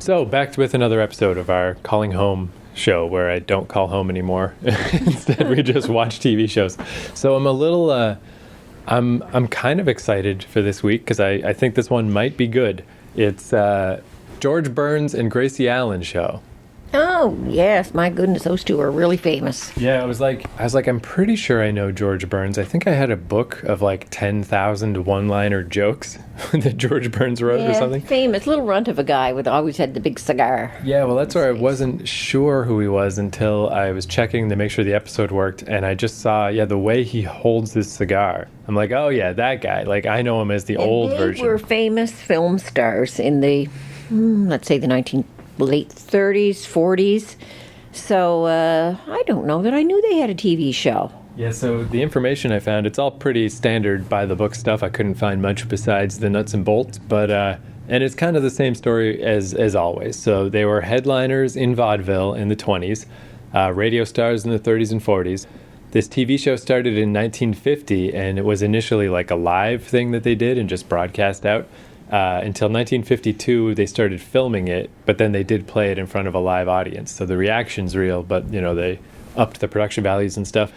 So, back with another episode of our Calling Home show where I don't call home anymore. Instead, we just watch TV shows. So, I'm a little, I'm kind of excited for this week because I think this one might be good. It's George Burns and Gracie Allen show. Oh, yes. My goodness, those two are really famous. Yeah, I was like, I'm pretty sure I know George Burns. I think I had a book of like 10,000 one-liner jokes that George Burns wrote or something. Famous. Little runt of a guy with always had the big cigar. Yeah, well, that's where I wasn't sure who he was until I was checking to make sure the episode worked, and I just saw, the way he holds this cigar. I'm like, oh, yeah, that guy. Like, I know him as the old version. They were famous film stars in the, let's say, the late 30s, 40s. So I don't know that I knew they had a TV show. Yeah, so the information I found, it's all pretty standard by the book stuff. I couldn't find much besides the nuts and bolts, but and it's kind of the same story as always. So they were headliners in vaudeville in the 20s, radio stars in the 30s and 40s. This TV show started in 1950, and it was initially like a live thing that they did and just broadcast out. Until 1952, they started filming it, but then they did play it in front of a live audience. So the reaction's real, but, they upped the production values and stuff.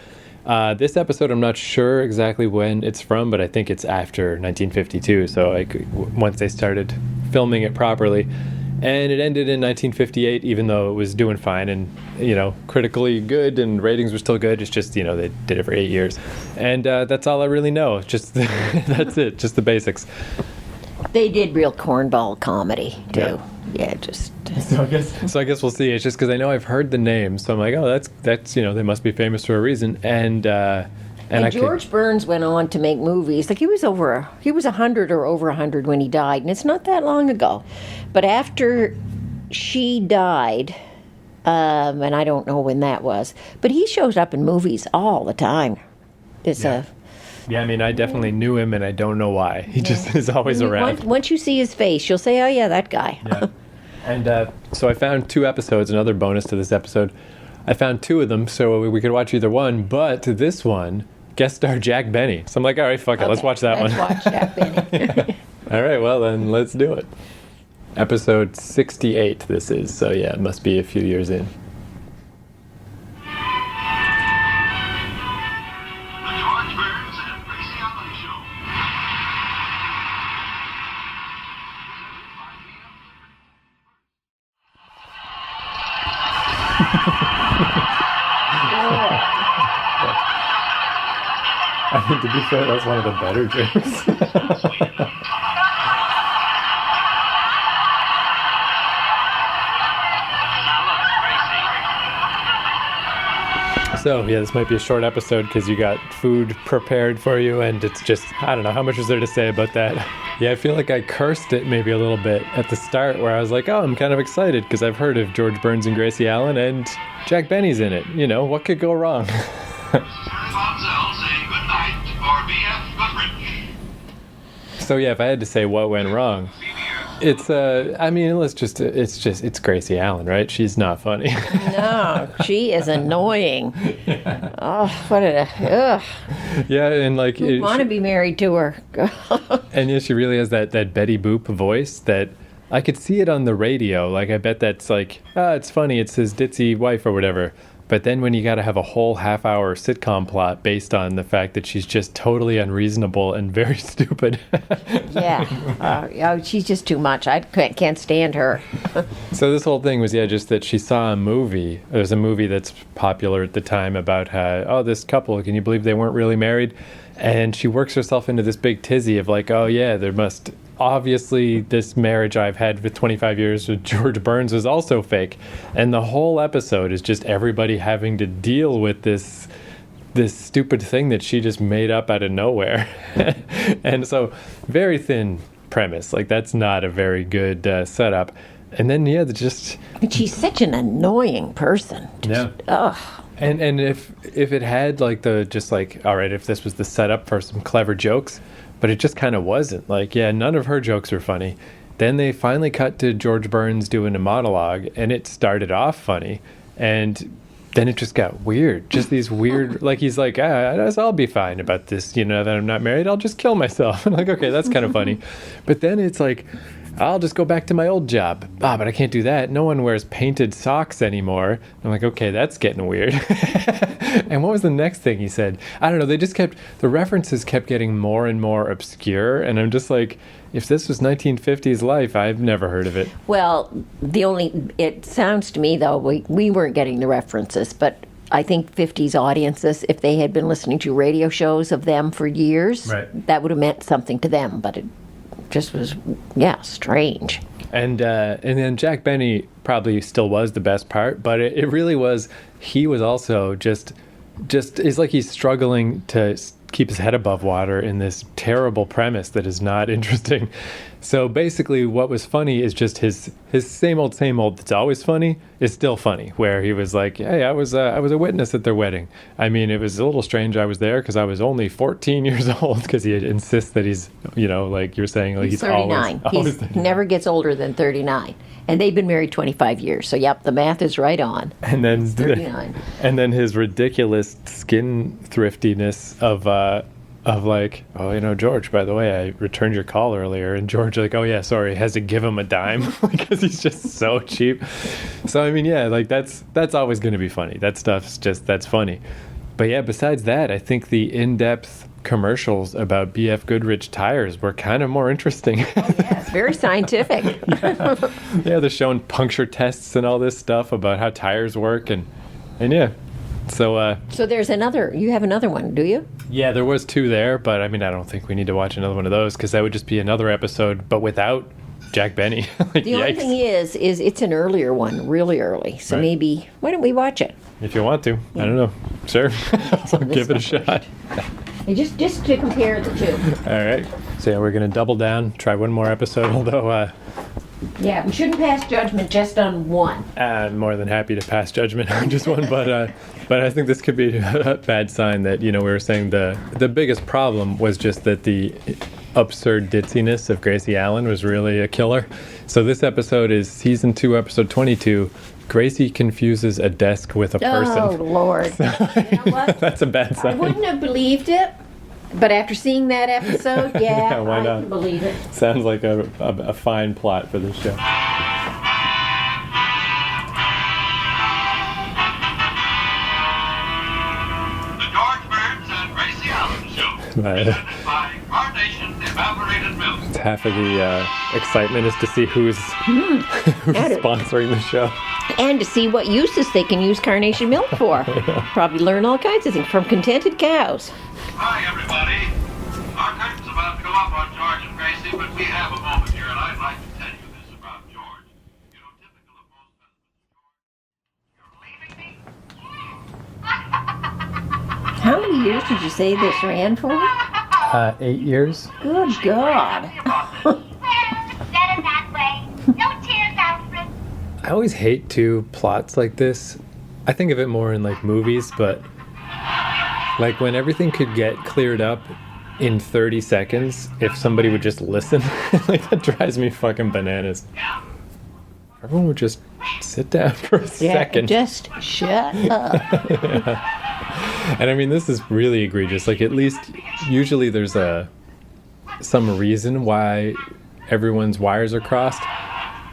This episode, I'm not sure exactly when it's from, but I think it's after 1952. So once they started filming it properly. And it ended in 1958, even though it was doing fine and, critically good and ratings were still good. It's just, they did it for 8 years. And that's all I really know. Just that's it, just the basics. They did real cornball comedy, too. Yeah, just... So I guess we'll see. It's just because I know I've heard the name, so I'm like, oh, that's they must be famous for a reason. And George Burns went on to make movies. Like, he was 100 or over 100 when he died, and it's not that long ago. But after she died, and I don't know when that was, but he shows up in movies all the time. Yeah, I mean, I definitely knew him, and I don't know why. He just is always around. Once you see his face, you'll say, oh, yeah, that guy. Yeah. And so I found 2 episodes, another bonus to this episode. I found 2 of them, so we could watch either one, but this one, guest star Jack Benny. So I'm like, all right, fuck it, let's watch that one. Let's watch Jack Benny. All right, well, then let's do it. Episode 68, this is, so yeah, it must be a few years in. I mean, to be fair, that's one of the better jokes. So, this might be a short episode because you got food prepared for you, and it's just, I don't know, how much is there to say about that? Yeah, I feel like I cursed it maybe a little bit at the start where I was like, oh, I'm kind of excited because I've heard of George Burns and Gracie Allen, and Jack Benny's in it. What could go wrong? So yeah, if I had to say what went wrong, it's it's Gracie Allen, right? She's not funny. No, she is annoying. Yeah. Ugh. Yeah, and like... I want to be married to her. And yeah, she really has that Betty Boop voice that... I could see it on the radio. Like, I bet that's like, it's funny, it's his ditzy wife or whatever. But then when you got to have a whole half-hour sitcom plot based on the fact that she's just totally unreasonable and very stupid. Yeah. She's just too much. I can't stand her. So this whole thing was, just that she saw a movie. There's a movie that's popular at the time about how, this couple, can you believe they weren't really married? And she works herself into this big tizzy of like, oh yeah, there must... Obviously, this marriage I've had with 25 years with George Burns was also fake. And the whole episode is just everybody having to deal with this stupid thing that she just made up out of nowhere. And so, very thin premise. Like, that's not a very good setup. And then, But she's such an annoying person. Ugh. And if it had, like, all right, if this was the setup for some clever jokes... But it just kind of wasn't. Like, none of her jokes were funny. Then they finally cut to George Burns doing a monologue, and it started off funny. And then it just got weird. Just these weird, like, he's like, I'll be fine about this, that I'm not married. I'll just kill myself. I'm like, okay, that's kind of funny. But then it's like, I'll just go back to my old job. But I can't do that. No one wears painted socks anymore. I'm like, okay, that's getting weird. And what was the next thing he said? I don't know. The references kept getting more and more obscure. And I'm just like, if this was 1950s life, I've never heard of it. Well, it sounds to me, though, we weren't getting the references, but I think 50s audiences, if they had been listening to radio shows of them for years, right, that would have meant something to them, but it just was, strange. And then Jack Benny probably still was the best part, but it really was, he was also just it's like he's struggling to keep his head above water in this terrible premise that is not interesting. So basically what was funny is just his same old that's always funny is still funny, where he was like, hey, I was a witness at their wedding. I mean, it was a little strange I was there because I was only 14 years old, because he insists that he's, like you're saying, like he's 39. always He never gets older than 39. And they've been married 25 years. So, yep, the math is right on. And then 39. And then his ridiculous skin thriftiness of like, oh, George, by the way, I returned your call earlier. And George, like, oh, yeah, sorry, has to give him a dime because he's just so cheap. So, I mean, yeah, like that's always going to be funny. That stuff's that's funny. But yeah, besides that, I think the in-depth commercials about BF Goodrich tires were kind of more interesting. Yes, very scientific. Yeah, they're showing puncture tests and all this stuff about how tires work. And yeah. So there's you have another one, do you? Yeah, there was 2 there, but I mean, I don't think we need to watch another one of those, because that would just be another episode, but without Jack Benny. Like, the only thing is it's an earlier one, really early. So maybe, why don't we watch it? If you want to. Yeah. I don't know. Sure. I'll give it a shot. Just to compare the two. All right. So yeah, we're going to double down, try one more episode, although... yeah, we shouldn't pass judgment just on one. I'm more than happy to pass judgment on just one, but I think this could be a bad sign that, we were saying the biggest problem was just that the absurd ditziness of Gracie Allen was really a killer. So this episode is season 2, episode 22. Gracie confuses a desk with a person. Oh, Lord. So, you know what? That's a bad sign. I wouldn't have believed it, but after seeing that episode, yeah, why not? I can believe it. Sounds like a fine plot for this show. The George Burns and Gracie Allen Show. Presented by Carnation Evaporated Milk. Half of the excitement is to see who's sponsoring the show. And to see what uses they can use carnation milk for. Probably learn all kinds of things from contented cows. Hi, everybody. Our curtain's about to go up on George and Gracie, but we have a moment here, and I'd like to tell you this about George. Typical of most husbands. You're leaving me? How many years did you say this ran for? 8 years. Good God. I always hate plots like this. I think of it more in like movies, but like when everything could get cleared up in 30 seconds if somebody would just listen. Like, that drives me fucking bananas. Everyone would just sit down for a second. Just shut up. Yeah. And I mean, this is really egregious. Like, at least usually there's some reason why everyone's wires are crossed.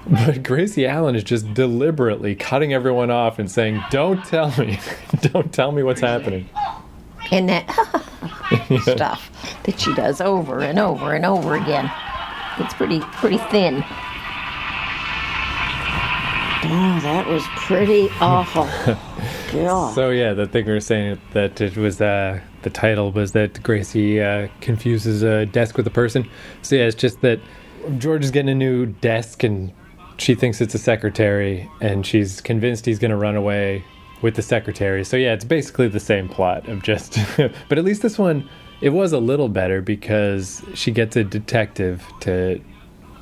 But Gracie Allen is just deliberately cutting everyone off and saying, don't tell me. Don't tell me what's happening. And that stuff that she does over and over and over again. It's pretty thin. Oh, that was pretty awful. God. So yeah, the thing we were saying that it was the title was that Gracie confuses a desk with a person. So yeah, it's just that George is getting a new desk and she thinks it's a secretary, and she's convinced he's going to run away with the secretary. So yeah, it's basically the same plot of just, but at least this one, it was a little better because she gets a detective to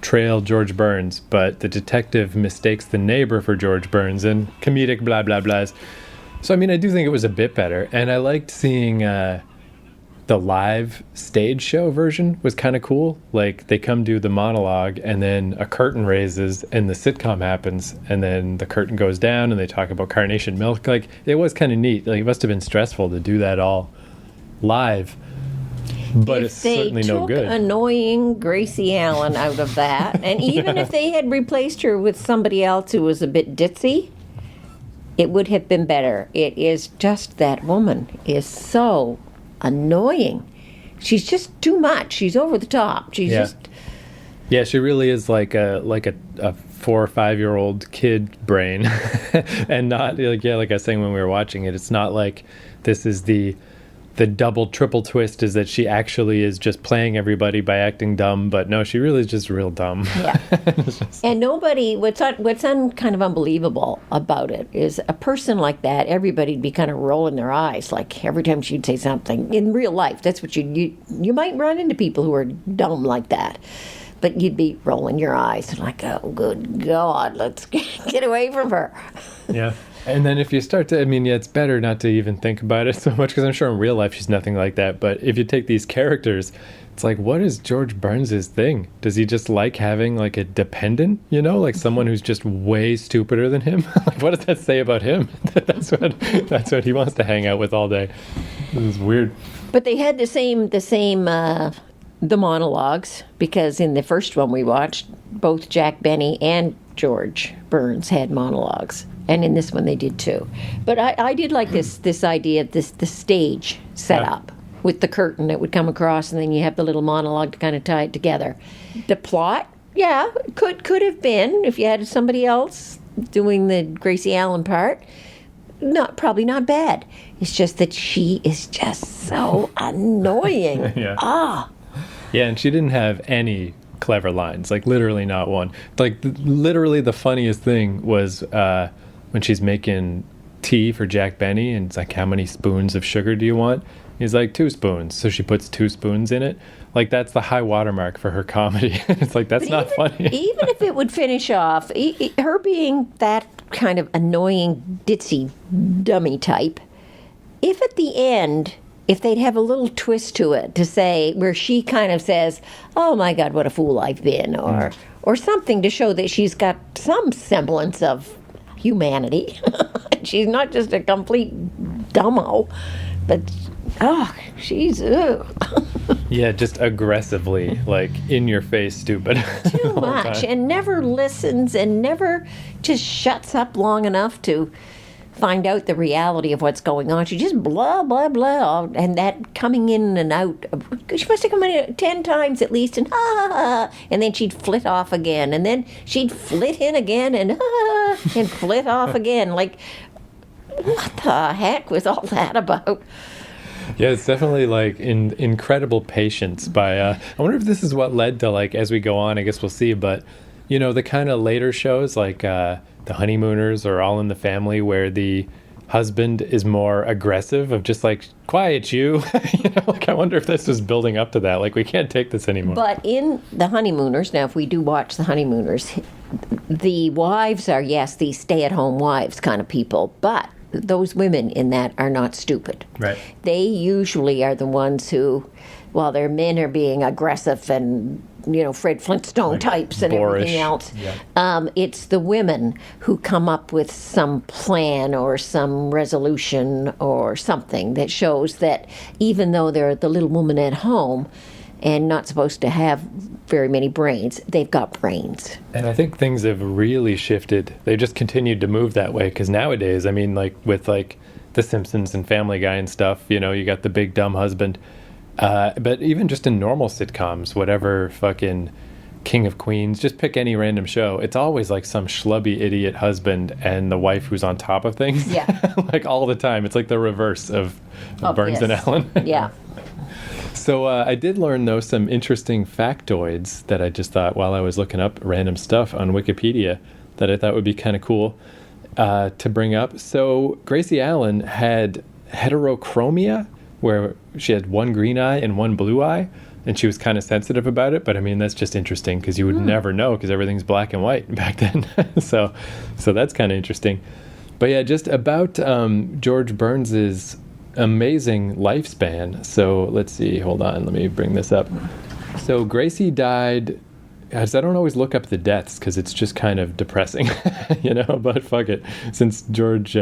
trail George Burns, but the detective mistakes the neighbor for George Burns, and comedic blah blah blahs. So I mean, I do think it was a bit better, and I liked seeing the live stage show version was kind of cool. Like, they come do the monologue, and then a curtain raises, and the sitcom happens, and then the curtain goes down, and they talk about carnation milk. Like, it was kind of neat. Like, it must have been stressful to do that all live. But if it's certainly no good. They took annoying Gracie Allen out of that, and even if they had replaced her with somebody else who was a bit ditzy, it would have been better. It is just that woman is so annoying. She's just too much. She's over the top. She's just... Yeah, she really is like a 4 or 5 year old kid brain, and not like I was saying when we were watching it. It's not like this is the double triple twist is that she actually is just playing everybody by acting dumb, but no, she really is just real dumb. Yeah. And nobody, what's kind of unbelievable about it is a person like that, everybody'd be kind of rolling their eyes like every time she'd say something. In real life, that's what you might run into people who are dumb like that. But you'd be rolling your eyes like, oh, good God, let's get away from her. Yeah. And then if you start to, it's better not to even think about it so much because I'm sure in real life she's nothing like that. But if you take these characters, it's like, what is George Burns' thing? Does he just like having like a dependent, like someone who's just way stupider than him? Like, what does that say about him? That's what he wants to hang out with all day. This is weird. But they had the monologues, because in the first one we watched, both Jack Benny and George Burns had monologues, and in this one they did too. But I did like this idea of the stage set up with the curtain that would come across, and then you have the little monologue to kind of tie it together. The plot, could have been if you had somebody else doing the Gracie Allen part. Probably not bad. It's just that she is just so annoying. Yeah, and she didn't have any clever lines, like literally not one. Like literally the funniest thing was when she's making tea for Jack Benny, and it's like, how many spoons of sugar do you want? He's like, 2 spoons. So she puts 2 spoons in it. Like, that's the high watermark for her comedy. It's like, that's not funny. Even if it would finish off, her being that kind of annoying, ditzy, dummy type, if at the end... if they'd have a little twist to it to say, where she kind of says, oh my God, what a fool I've been, or something to show that she's got some semblance of humanity. She's not just a complete dumbo, but, she's, Yeah, just aggressively, like, in your face stupid. Too much, and never listens, and never just shuts up long enough to find out the reality of what's going on. She just blah, blah, blah. And that coming in and out, she must have come in 10 times at least, and and then she'd flit off again. And then she'd flit in again, and flit off again. Like, what the heck was all that about? Yeah, it's definitely like incredible patience by, I wonder if this is what led to, like, as we go on, I guess we'll see, but, the kind of later shows, like, The Honeymooners or All in the Family, where the husband is more aggressive, of just like, quiet you. Like, I wonder if this was building up to that. Like, we can't take this anymore. But in The Honeymooners, now if we do watch The Honeymooners, the wives are, yes, these stay-at-home wives kind of people, but those women in that are not stupid. Right. They usually are the ones who, while their men are being aggressive and Fred Flintstone like types and boorish. Everything else. Yeah. It's the women who come up with some plan or some resolution or something that shows that even though they're the little woman at home and not supposed to have very many brains, they've got brains. And I think things have really shifted. They just continued to move that way, because nowadays, like with like The Simpsons and Family Guy and stuff, you got the big dumb husband. But even just in normal sitcoms, whatever fucking King of Queens, just pick any random show, it's always like some schlubby idiot husband and the wife who's on top of things. Yeah. Like all the time. It's like the reverse of Burns and Allen. Yeah. So I did learn, though, some interesting factoids that I just thought while I was looking up random stuff on Wikipedia that I thought would be kind of cool to bring up. So Gracie Allen had heterochromia, where she had one green eye and one blue eye, and she was kind of sensitive about it. But that's just interesting, because you would never know, because everything's black and white back then. so that's kind of interesting. But yeah, just about George Burns's amazing lifespan. So let's see, hold on, let me bring this up. So Gracie died I don't always look up the deaths because it's just kind of depressing, but fuck it. Since George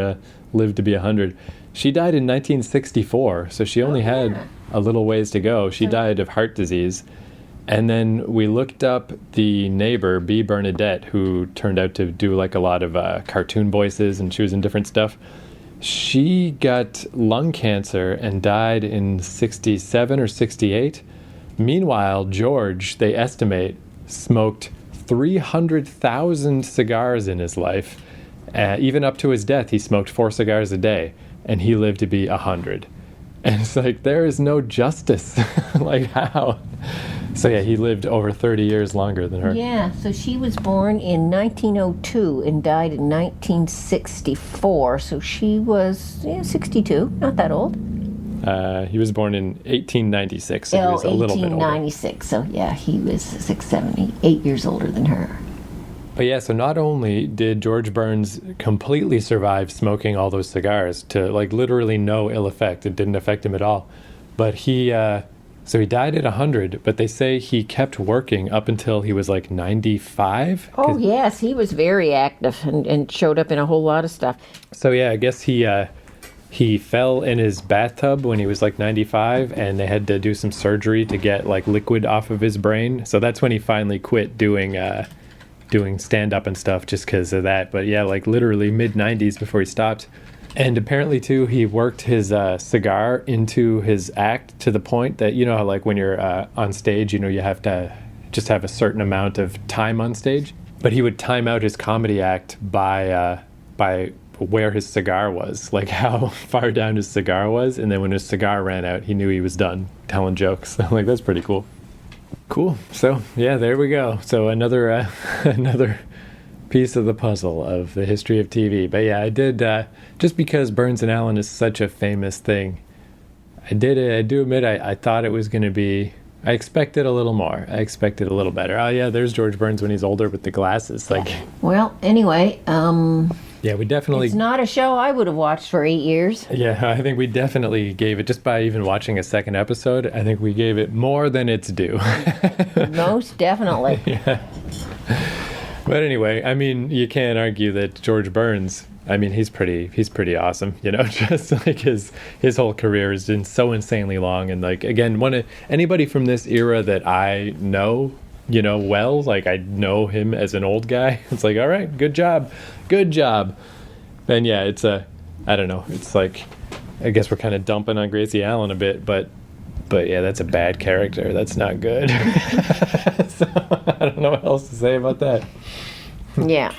lived to be 100. She died in 1964, so she only had a little ways to go. She died of heart disease. And then we looked up the neighbor, B. Bernadette, who turned out to do like a lot of cartoon voices, and she was in different stuff. She got lung cancer and died in 67 or 68. Meanwhile, George, they estimate, smoked 300,000 cigars in his life. Even up to his death, he smoked 4 cigars a day, and he lived to be 100. And it's like, there is no justice. Like, how? So yeah, he lived over 30 years longer than her. Yeah, so she was born in 1902 and died in 1964. So she was 62, not that old. He was born in 1896, so he was a little bit older. 1896, so yeah, he was 6, 7, 8 years older than her. But yeah, so not only did George Burns completely survive smoking all those cigars to like literally no ill effect, it didn't affect him at all, but he died at 100, but they say he kept working up until he was like 95. Oh yes, he was very active and showed up in a whole lot of stuff. So yeah, I guess he fell in his bathtub when he was like 95, and they had to do some surgery to get like liquid off of his brain. So that's when he finally quit doing stand-up and stuff just because of that. But yeah, like literally mid-90s before he stopped. And apparently too, he worked his cigar into his act to the point that, how like when you're on stage, you have to just have a certain amount of time on stage. But he would time out his comedy act by where his cigar was, like how far down his cigar was. And then when his cigar ran out, he knew he was done telling jokes. Like, that's pretty cool. Cool. So yeah, there we go. So another piece of the puzzle of the history of TV. But yeah, I did just because Burns and Allen is such a famous thing. I do admit I thought it was going to be. I expected a little more. I expected a little better. Oh yeah, there's George Burns when he's older with the glasses. Like, well, anyway, yeah, we definitely. It's not a show I would have watched for 8 years. Yeah, I think we definitely gave it, just by even watching a second episode, I think we gave it more than it's due. Most definitely. Yeah. But anyway, I mean, you can't argue that George Burns, I mean, he's pretty awesome, just like his whole career has been so insanely long. And like, again, anybody from this era that I know, well, like I know him as an old guy. It's like, all right, good job. And yeah, I don't know. It's like, I guess we're kind of dumping on Gracie Allen a bit, but yeah, that's a bad character. That's not good. So I don't know what else to say about that. Yeah.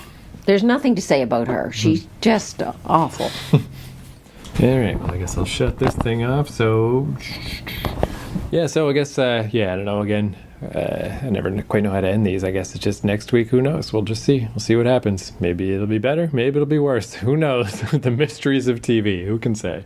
There's nothing to say about her. She's just awful. All right. Well, I guess I'll shut this thing off. So, yeah. So I guess, I don't know. Again, I never quite know how to end these. I guess it's just next week. Who knows? We'll just see. We'll see what happens. Maybe it'll be better. Maybe it'll be worse. Who knows? The mysteries of TV. Who can say?